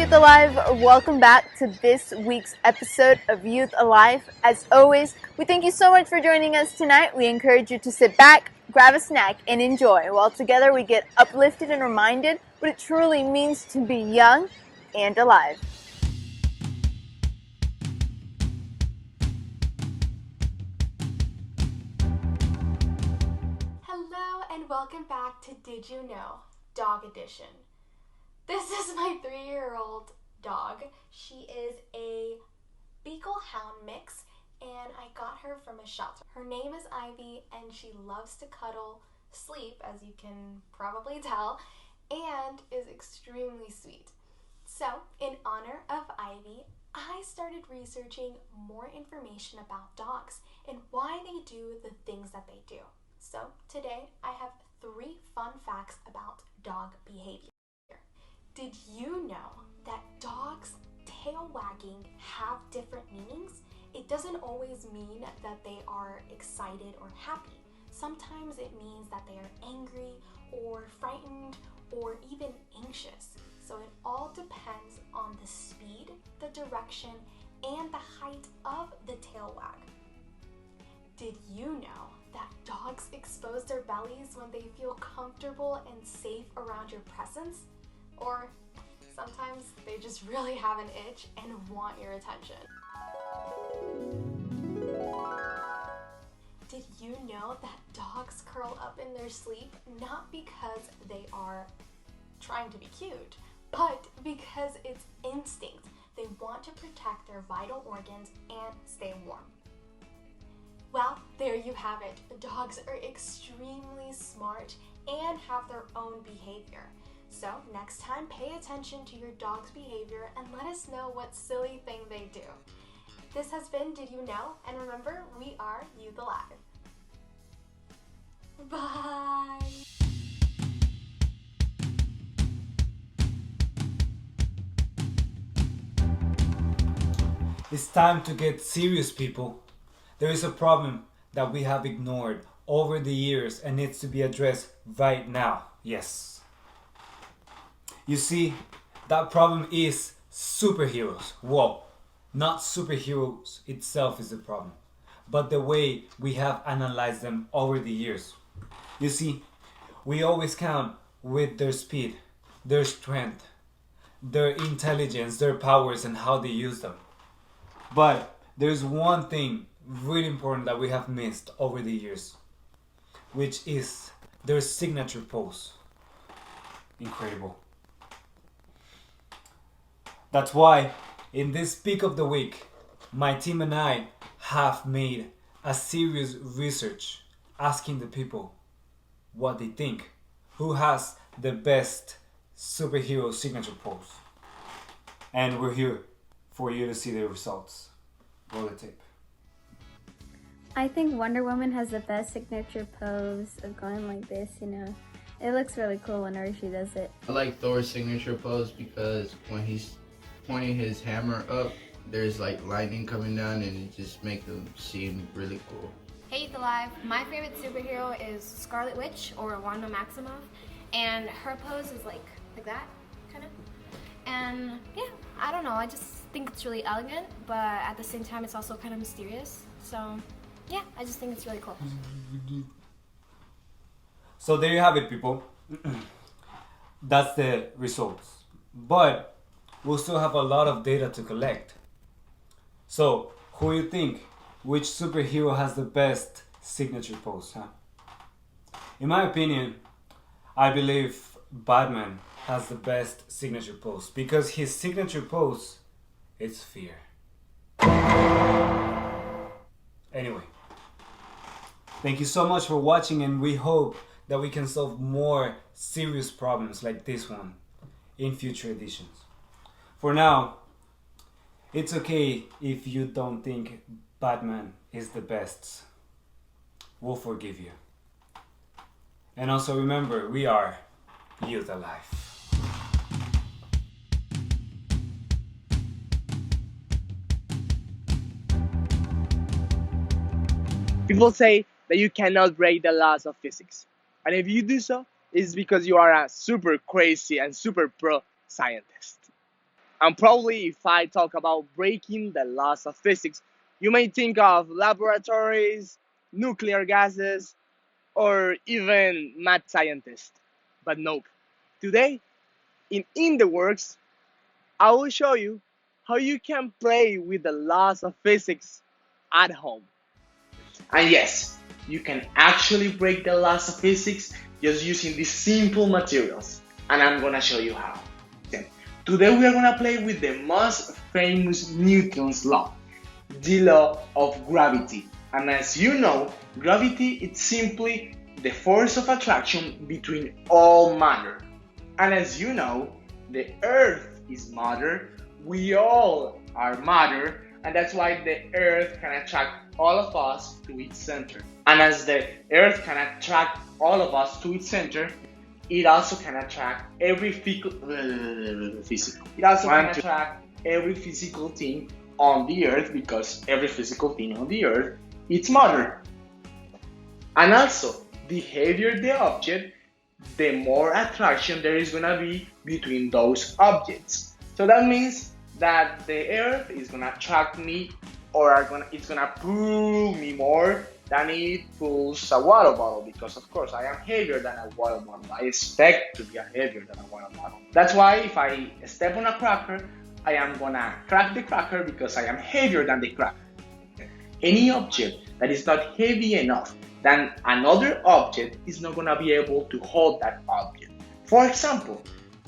Youth Alive, welcome back to this week's episode of Youth Alive. As always, we thank you so much for joining us tonight. We encourage you to sit back, grab a snack, and enjoy, while together we get uplifted and reminded what it truly means to be young and alive. Hello and welcome back to Did You Know? Dog Edition. This is my 3-year-old dog. She is a Beagle Hound mix and I got her from a shelter. Her name is Ivy and she loves to cuddle, sleep, as you can probably tell, and is extremely sweet. So, in honor of Ivy, I started researching more information about dogs and why they do the things that they do. So, today I have 3 fun facts about dog behavior. Did you know that dogs' tail wagging have different meanings? It doesn't always mean that they are excited or happy. Sometimes it means that they are angry or frightened or even anxious. So it all depends on the speed, the direction, and the height of the tail wag. Did you know that dogs expose their bellies when they feel comfortable and safe around your presence? Or sometimes they just really have an itch and want your attention. Did you know that dogs curl up in their sleep not because they are trying to be cute, but because it's instinct? They want to protect their vital organs and stay warm. Well, there you have it. Dogs are extremely smart and have their own behavior. So next time, pay attention to your dog's behavior and let us know what silly thing they do. This has been Did You Know? And remember, we are Youth Alive. Bye! It's time to get serious, people. There is a problem that we have ignored over the years and needs to be addressed right now. Yes. You see, that problem is superheroes. Whoa, not superheroes itself is the problem, but the way we have analyzed them over the years. You see, we always count with their speed, their strength, their intelligence, their powers, and how they use them. But there's one thing really important that we have missed over the years, which is their signature pose. Incredible. That's why in this peak of the week, my team and I have made a serious research asking the people what they think, who has the best superhero signature pose. And we're here for you to see the results. Roll the tape. I think Wonder Woman has the best signature pose of going like this, It looks really cool whenever she does it. I like Thor's signature pose because when he's pointing his hammer up, there's like lightning coming down and it just makes him seem really cool. Hey Youth Alive, my favorite superhero is Scarlet Witch or Wanda Maximoff, and her pose is like that, kind of. And yeah, I don't know, I just think it's really elegant, but at the same time it's also kind of mysterious. So yeah, I just think it's really cool. So there you have it, people. That's the results. But we'll still have a lot of data to collect. So, who you think? Which superhero has the best signature pose, huh? In my opinion, I believe Batman has the best signature pose because his signature pose is fear. Anyway, thank you so much for watching, and we hope that we can solve more serious problems like this one in future editions. For now, it's okay if you don't think Batman is the best. We'll forgive you. And also remember, we are Youth Alive. People say that you cannot break the laws of physics. And if you do so, it's because you are a super crazy and super pro scientist. And probably if I talk about breaking the laws of physics, you may think of laboratories, nuclear gases, or even mad scientists. But nope. Today, in the works, I will show you how you can play with the laws of physics at home. And yes, you can actually break the laws of physics just using these simple materials. And I'm gonna show you how. Today we are gonna play with the most famous Newton's law, the law of gravity. And as you know, gravity is simply the force of attraction between all matter. And as you know, the earth is matter, we all are matter, and that's why the earth can attract all of us to its center. And as the earth can attract all of us to its center, it also can attract every physical. It also can attract every physical thing on the earth because every physical thing on the earth is matter. And also, the heavier the object, the more attraction there is gonna be between those objects. So that means that the earth is gonna attract me or it's gonna pull me more than it pulls a water bottle because of course I am heavier than a water bottle. I expect to be heavier than a water bottle. That's why if I step on a cracker, I am gonna crack the cracker because I am heavier than the cracker. Any object that is not heavy enough then another object is not going to be able to hold that object. For example,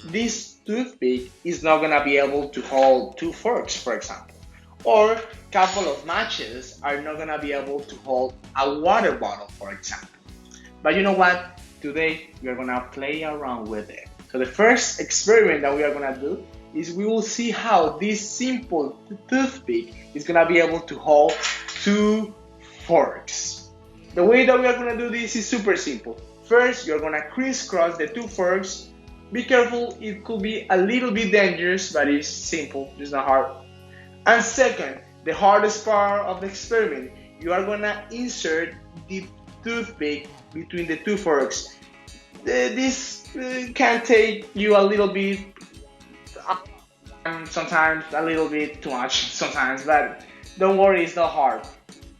this toothpick is not going to be able to hold two forks, for example. Or a couple of matches are not going to be able to hold a water bottle, for example. But you know what? Today we are going to play around with it. So the first experiment that we are going to do is we will see how this simple toothpick is going to be able to hold two forks. The way that we are going to do this is super simple. First, you're going to crisscross the two forks. Be careful, it could be a little bit dangerous, but it's simple, it's not hard. And second, the hardest part of the experiment, you are going to insert the toothpick between the two forks. This can take you a little bit, sometimes a little bit too much, sometimes, but don't worry, it's not hard.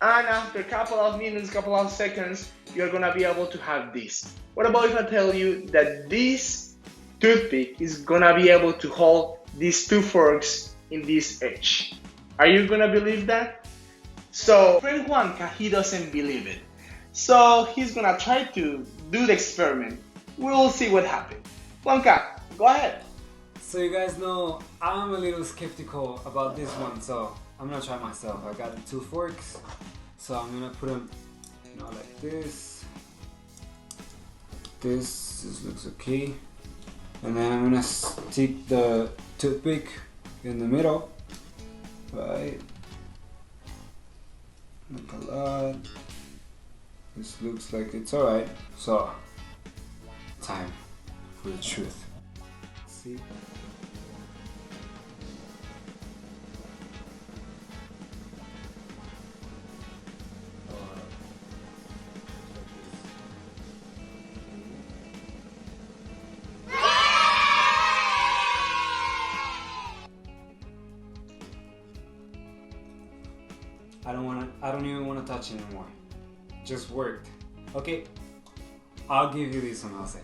And after a couple of minutes, couple of seconds, you're gonna be able to have this. What about if I tell you that this toothpick is gonna be able to hold these two forks in this edge? Are you gonna believe that? So, friend Juanca, he doesn't believe it. So, he's gonna try to do the experiment. We'll see what happens. Juanca, go ahead. So you guys know I'm a little skeptical about this one, so I'm gonna try myself. I got the two forks, so I'm gonna put them, like this. This looks okay, and then I'm gonna stick the toothpick in the middle. Right, look a lot. This looks like it's alright. So, time for the truth. See. I don't even want to touch it anymore. Just worked. Okay, I'll give you this one, I'll say.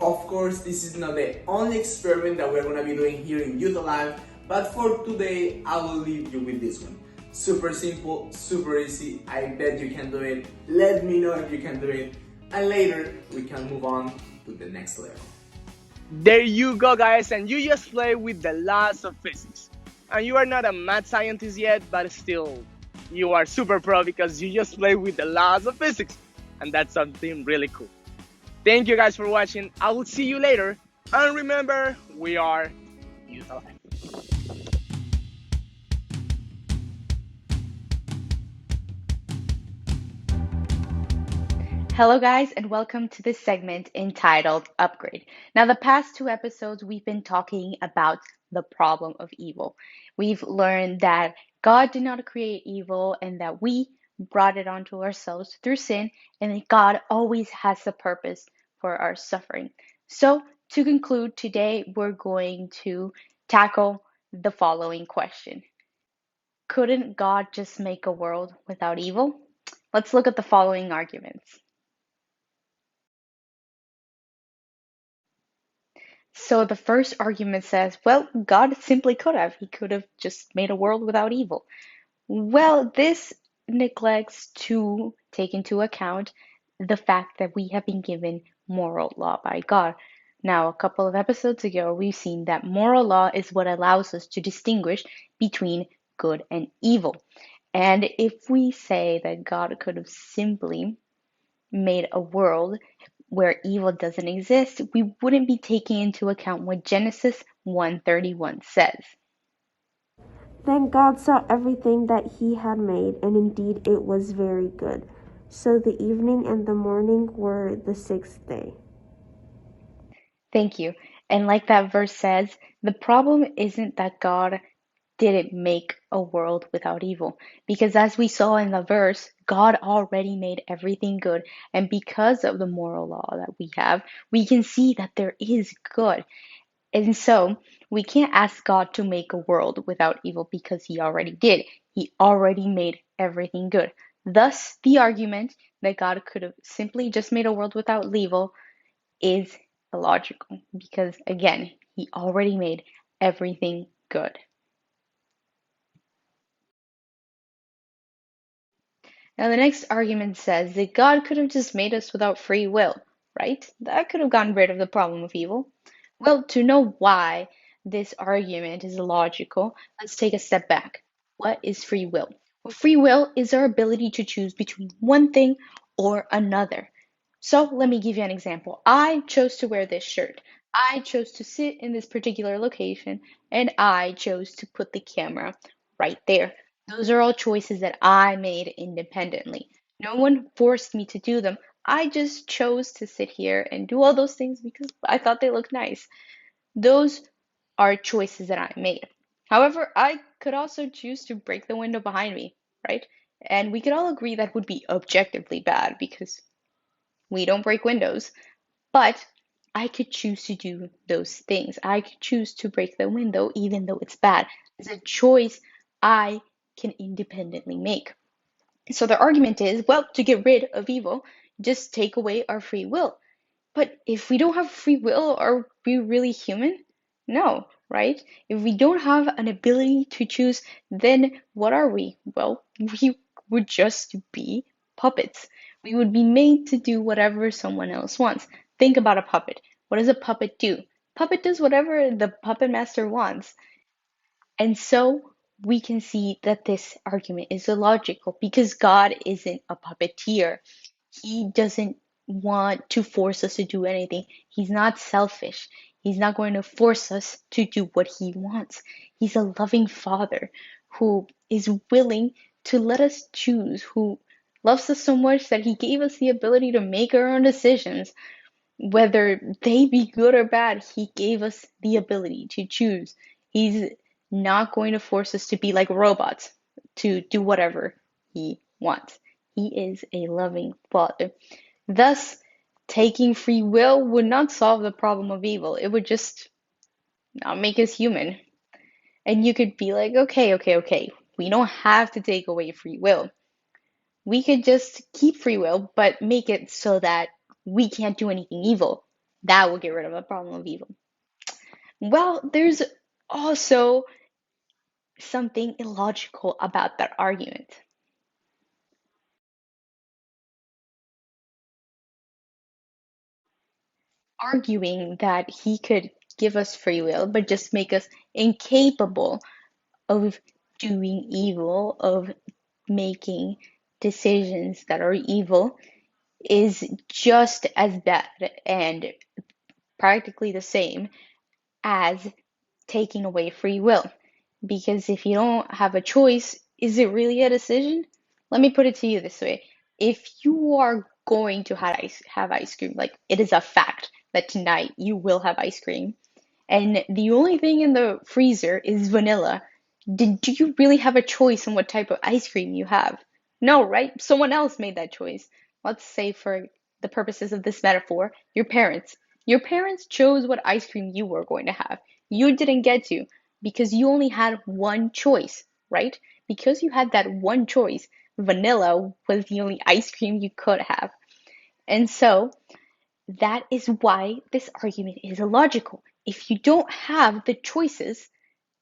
Of course, this is not the only experiment that we're going to be doing here in Youth Alive, but for today, I will leave you with this one. Super simple, super easy. I bet you can do it. Let me know if you can do it. And later, we can move on to the next level. There you go, guys, and you just play with the laws of physics. And you are not a mad scientist yet, but still, you are super pro because you just play with the laws of physics. And that's something really cool. Thank you guys for watching. I will see you later. And remember, we are Youth Alive. Hello, guys, and welcome to this segment entitled Upgrade. Now, the past two episodes, we've been talking about the problem of evil. We've learned that God did not create evil and that we brought it onto ourselves through sin, and that God always has a purpose for our suffering. So, to conclude, today we're going to tackle the following question: couldn't God just make a world without evil? Let's look at the following arguments. So the first argument says, well, God simply could have. He could have just made a world without evil. Well, this neglects to take into account the fact that we have been given moral law by God. Now, a couple of episodes ago, we've seen that moral law is what allows us to distinguish between good and evil. And if we say that God could have simply made a world where evil doesn't exist, we wouldn't be taking into account what Genesis 1:31 says. Then God saw everything that he had made, and indeed it was very good. So the evening and the morning were the sixth day. Thank you. And like that verse says, the problem isn't that God didn't make a world without evil. Because as we saw in the verse, God already made everything good. And because of the moral law that we have, we can see that there is good. And so we can't ask God to make a world without evil because he already did. He already made everything good. Thus, the argument that God could have simply just made a world without evil is illogical because, again, he already made everything good. Now, the next argument says that God could have just made us without free will, right? That could have gotten rid of the problem of evil. Well, to know why this argument is illogical, let's take a step back. What is free will? Well, free will is our ability to choose between one thing or another. So let me give you an example. I chose to wear this shirt. I chose to sit in this particular location, and I chose to put the camera right there. Those are all choices that I made independently. No one forced me to do them. I just chose to sit here and do all those things because I thought they looked nice. Those are choices that I made. However, I could also choose to break the window behind me, right? And we could all agree that would be objectively bad because we don't break windows. But I could choose to do those things. I could choose to break the window even though it's bad. It's a choice I can independently make. So the argument is, well, to get rid of evil, just take away our free will. But if we don't have free will, are we really human? No, right? If we don't have an ability to choose, then what are we? Well, we would just be puppets. We would be made to do whatever someone else wants. Think about a puppet. What does a puppet do? Puppet does whatever the puppet master wants. And so we can see that this argument is illogical because God isn't a puppeteer. He doesn't want to force us to do anything. He's not selfish. He's not going to force us to do what he wants. He's a loving father who is willing to let us choose, who loves us so much that he gave us the ability to make our own decisions. Whether they be good or bad, he gave us the ability to choose. He's not going to force us to be like robots, to do whatever he wants. He is a loving father. Thus, taking free will would not solve the problem of evil. It would just not make us human. And you could be like, okay. We don't have to take away free will. We could just keep free will, but make it so that we can't do anything evil. That will get rid of the problem of evil. Well, there's also something illogical about that argument. Arguing that he could give us free will, but just make us incapable of doing evil, of making decisions that are evil, is just as bad and practically the same as taking away free will. Because if you don't have a choice, is it really a decision? Let me put it to you this way. If you are going to have ice cream, like it is a fact that tonight you will have ice cream, and the only thing in the freezer is vanilla, do you really have a choice on what type of ice cream you have? No, right? Someone else made that choice. Let's say, for the purposes of this metaphor, your parents. Your parents chose what ice cream you were going to have. You didn't get to because you only had one choice, right? Because you had that one choice, vanilla was the only ice cream you could have. And so that is why this argument is illogical. If you don't have the choices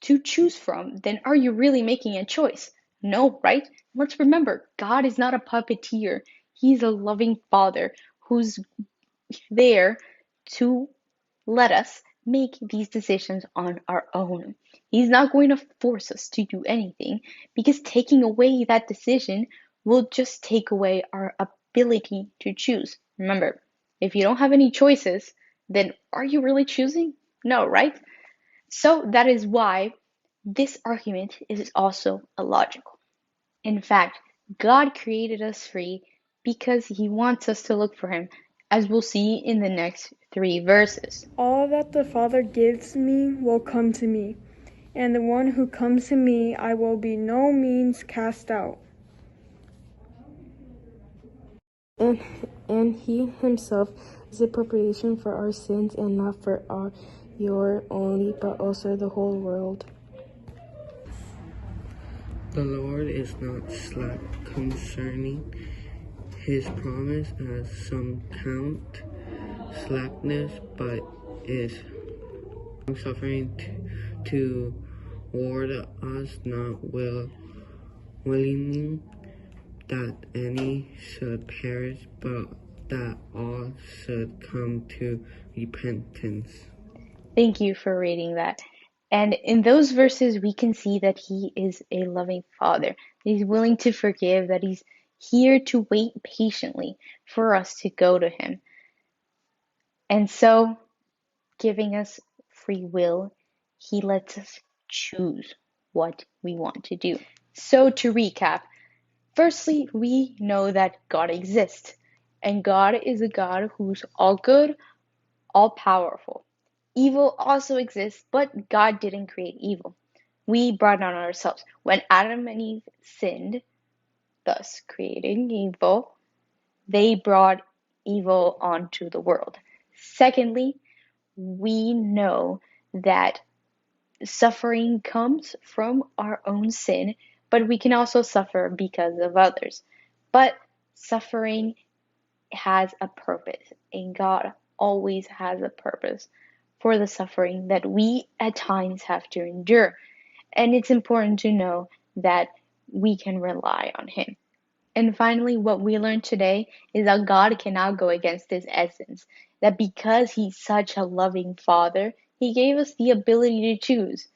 to choose from, then are you really making a choice? No, right? Let's remember, God is not a puppeteer. He's a loving Father who's there to let us make these decisions on our own. He's not going to force us to do anything because taking away that decision will just take away our ability to choose. Remember, if you don't have any choices, then are you really choosing? No, right? So that is why this argument is also illogical. In fact, God created us free because He wants us to look for Him, as we'll see in the next 3 verses. All that the Father gives me will come to me, and the one who comes to me I will by no means cast out. And He Himself is a propitiation for our sins, and not for your only, but also the whole world. The Lord is not slack concerning His promise, as some count slackness, but is suffering toward us, not willing that any should perish, but that all should come to repentance. Thank you for reading that. And in those verses, we can see that He is a loving Father. He's willing to forgive, that He's here to wait patiently for us to go to Him. And so, giving us free will, He lets us choose what we want to do. So, to recap, firstly, we know that God exists, and God is a God who's all good, all powerful. Evil also exists, but God didn't create evil. We brought it on ourselves. When Adam and Eve sinned, thus creating evil, they brought evil onto the world. Secondly, we know that suffering comes from our own sin, but we can also suffer because of others. But suffering has a purpose, and God always has a purpose for the suffering that we at times have to endure. And it's important to know that we can rely on Him. And finally, what we learned today is that God cannot go against His essence. That because He's such a loving Father, He gave us the ability to choose.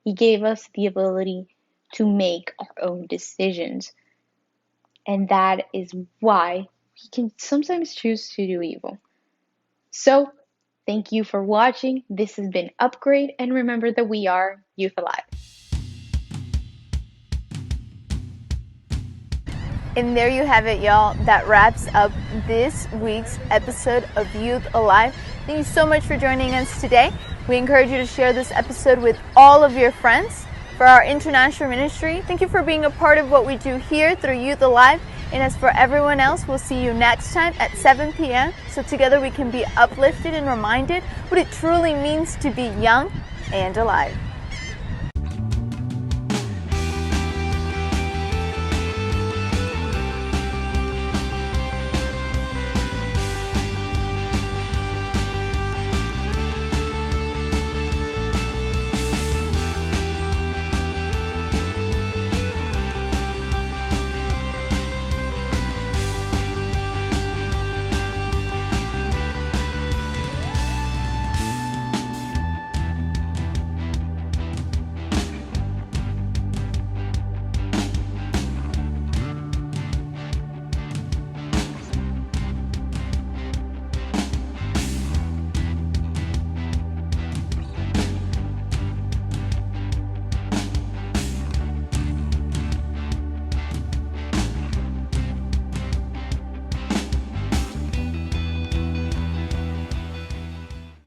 He gave us the ability to make our own decisions. And that is why we can sometimes choose to do evil. So, thank you for watching. This has been Upgrade, and remember that we are Youth Alive. And there you have it, y'all. That wraps up this week's episode of Youth Alive. Thank you so much for joining us today. We encourage you to share this episode with all of your friends. For our international ministry, thank you for being a part of what we do here through Youth Alive. And as for everyone else, we'll see you next time at 7 p.m. so together we can be uplifted and reminded what it truly means to be young and alive.